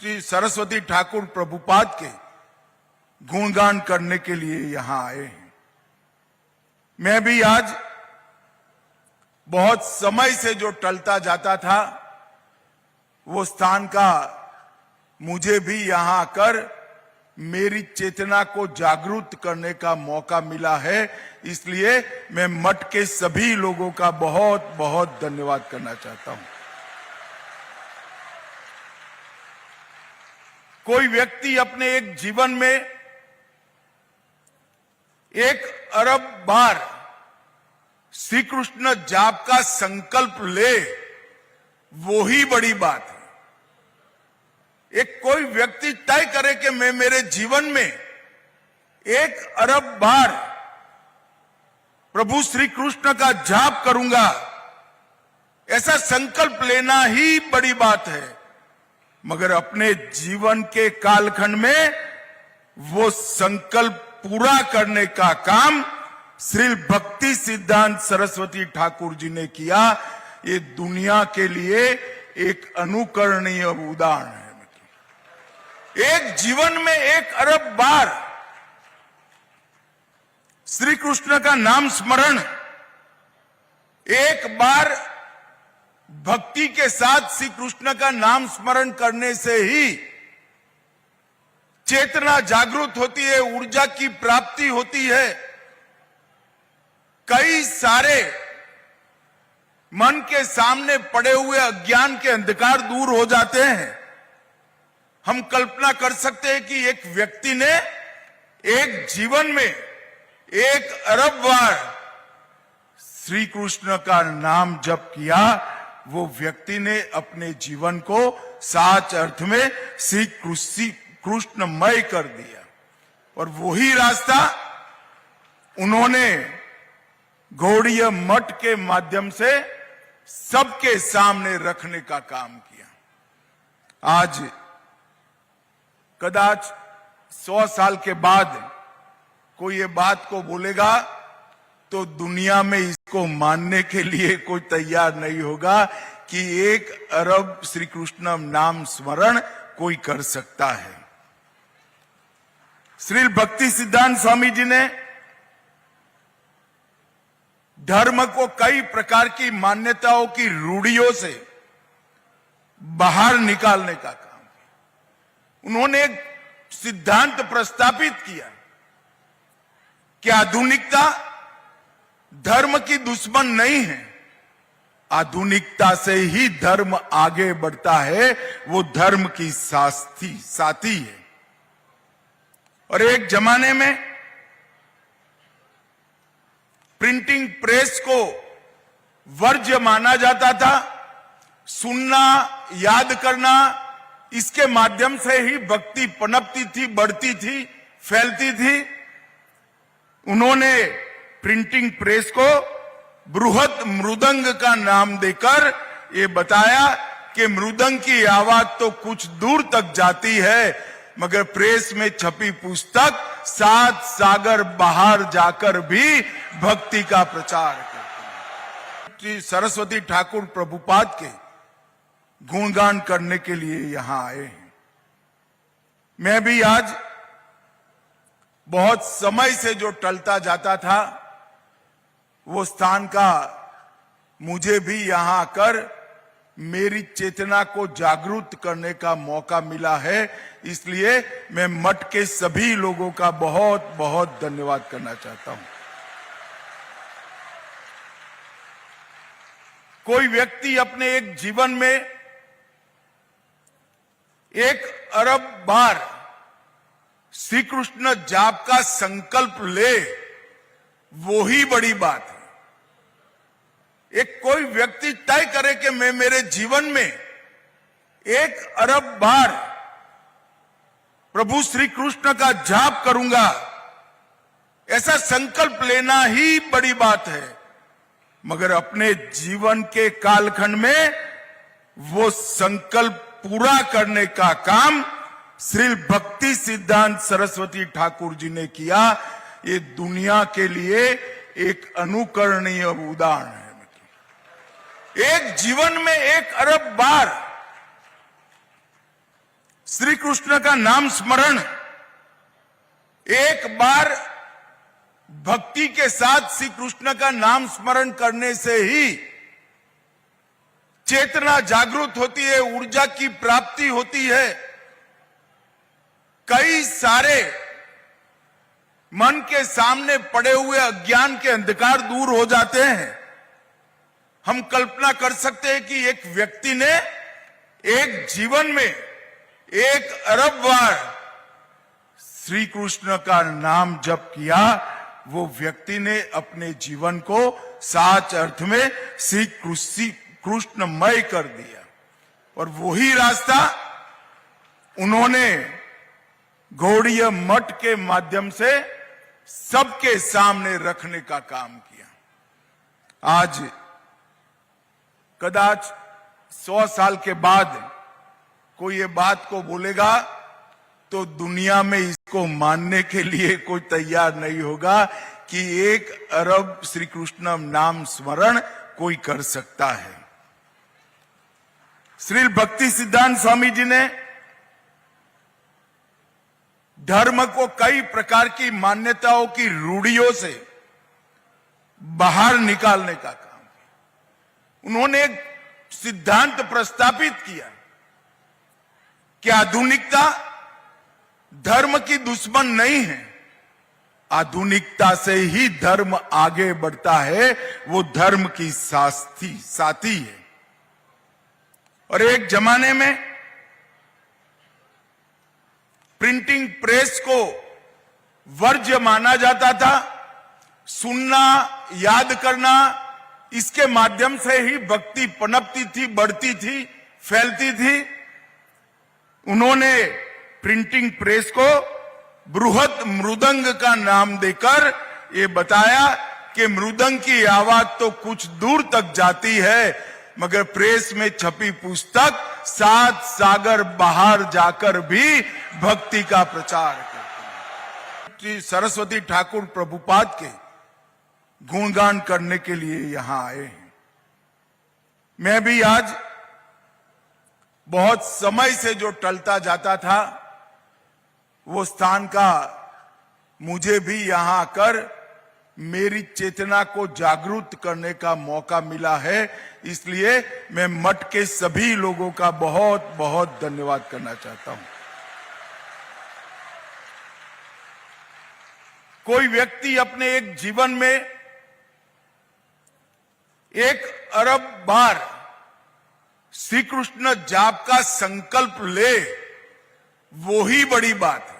श्री सरस्वती ठाकुर प्रभुपाद के गुणगान करने के लिए यहां आए हैं। मैं भी आज बहुत समय से जो टलता जाता था वो स्थान का मुझे भी यहां आकर मेरी चेतना को जागरूक करने का मौका मिला है। इसलिए मैं मठ के सभी लोगों का बहुत बहुत धन्यवाद करना चाहता हूं। कोई व्यक्ति अपने एक जीवन में 1 अरब बार श्री कृष्ण जाप का संकल्प ले, वो ही बड़ी बात है। एक कोई व्यक्ति तय करे कि मैं मेरे जीवन में 1 अरब बार प्रभु श्री कृष्ण का जाप करूंगा, ऐसा संकल्प लेना ही बड़ी बात है। मगर अपने जीवन के कालखंड में वो संकल्प पूरा करने का काम श्री भक्ति सिद्धांत सरस्वती ठाकुर जी ने किया। ये दुनिया के लिए एक अनुकरणीय उदाहरण है। एक जीवन में 1 अरब बार श्री कृष्ण का नाम स्मरण, एक बार भक्ति के साथ श्री कृष्ण का नाम स्मरण करने से ही चेतना जागृत होती है, ऊर्जा की प्राप्ति होती है। कई सारे मन के सामने पड़े हुए अज्ञान के अंधकार दूर हो जाते हैं। हम कल्पना कर सकते हैं कि एक व्यक्ति ने एक जीवन में 1 अरब बार श्री कृष्ण का नाम जप किया, वो व्यक्ति ने अपने जीवन को सच अर्थ में श्री कृष्णमय कर दिया। और वही रास्ता उन्होंने गौड़ीय मठ के माध्यम से सबके सामने रखने का काम किया। आज कदाच 100 साल के बाद कोई ये बात को बोलेगा तो दुनिया में इसको मानने के लिए कोई तैयार नहीं होगा कि 1 अरब श्री कृष्ण नाम स्मरण कोई कर सकता है। श्री भक्ति सिद्धांत स्वामी जी ने धर्म को कई प्रकार की मान्यताओं की रूढ़ियों से बाहर निकालने का काम किया। उन्होंने एक सिद्धांत प्रस्तापित किया कि आधुनिकता धर्म की दुश्मन नहीं है, आधुनिकता से ही धर्म आगे बढ़ता है, वो धर्म की साथी है। और एक जमाने में प्रिंटिंग प्रेस को वर्ज्य माना जाता था। सुनना, याद करना, इसके माध्यम से ही भक्ति पनपती थी, बढ़ती थी, फैलती थी। उन्होंने प्रिंटिंग प्रेस को बृहत मृदंग का नाम देकर ये बताया कि मृदंग की आवाज तो कुछ दूर तक जाती है, मगर प्रेस में छपी पुस्तक 7 सागर बाहर जाकर भी भक्ति का प्रचार करती है। श्री सरस्वती ठाकुर प्रभुपाद के गुणगान करने के लिए यहां आए हैं। मैं भी आज बहुत समय से जो टलता जाता था वो स्थान का मुझे भी यहां आकर मेरी चेतना को जागरूक करने का मौका मिला है। इसलिए मैं मठ के सभी लोगों का बहुत बहुत धन्यवाद करना चाहता हूं। कोई व्यक्ति अपने एक जीवन में 1 अरब बार श्री कृष्ण जाप का संकल्प ले, वो ही बड़ी बात है। एक कोई व्यक्ति तय करे कि मैं मेरे जीवन में 1 अरब बार प्रभु श्री कृष्ण का जाप करूंगा, ऐसा संकल्प लेना ही बड़ी बात है। मगर अपने जीवन के कालखंड में वो संकल्प पूरा करने का काम श्री भक्ति सिद्धांत सरस्वती ठाकुर जी ने किया। ये दुनिया के लिए एक अनुकरणीय उदाहरण है। एक जीवन में 1 अरब बार श्री कृष्ण का नाम स्मरण एक बार भक्ति के साथ श्री कृष्ण का नाम स्मरण करने से ही चेतना जागृत होती है, ऊर्जा की प्राप्ति होती है। कई सारे मन के सामने पड़े हुए अज्ञान के अंधकार दूर हो जाते हैं। हम कल्पना कर सकते हैं कि एक व्यक्ति ने एक जीवन में 1 अरब बार श्री कृष्ण का नाम जप किया, वो व्यक्ति ने अपने जीवन को सच अर्थ में श्री कृष्णमय कर दिया। और वही रास्ता उन्होंने गौड़ीय मठ के माध्यम से सबके सामने रखने का काम किया। आज कदाच 100 साल के बाद कोई ये बात को बोलेगा तो दुनिया में इसको मानने के लिए कोई तैयार नहीं होगा कि 1 अरब श्री कृष्ण नाम स्मरण कोई कर सकता है। श्री भक्ति सिद्धांत स्वामी जी ने धर्म को कई प्रकार की मान्यताओं की रूढ़ियों से बाहर निकालने का काम किया। उन्होंने एक सिद्धांत प्रस्तापित किया कि आधुनिकता धर्म की दुश्मन नहीं है, आधुनिकता से ही धर्म आगे बढ़ता है, वो धर्म की साथी है। और एक जमाने में प्रिंटिंग प्रेस को वर्ज्य माना जाता था। सुनना, याद करना, इसके माध्यम से ही भक्ति पनपती थी, बढ़ती थी, फैलती थी। उन्होंने प्रिंटिंग प्रेस को बृहत मृदंग का नाम देकर ये बताया कि मृदंग की आवाज तो कुछ दूर तक जाती है, मगर प्रेस में छपी पुस्तक 7 सागर बाहर जाकर भी भक्ति का प्रचार करती है। सरस्वती ठाकुर प्रभुपाद के गुणगान करने के लिए यहां आए हैं। मैं भी आज बहुत समय से जो टलता जाता था, वो स्थान का मुझे भी यहां आकर मेरी चेतना को जागरूक करने का मौका मिला है। इसलिए मैं मठ के सभी लोगों का बहुत बहुत धन्यवाद करना चाहता हूं। कोई व्यक्ति अपने एक जीवन में 1 अरब बार श्री कृष्ण जाप का संकल्प ले, वो ही बड़ी बात है।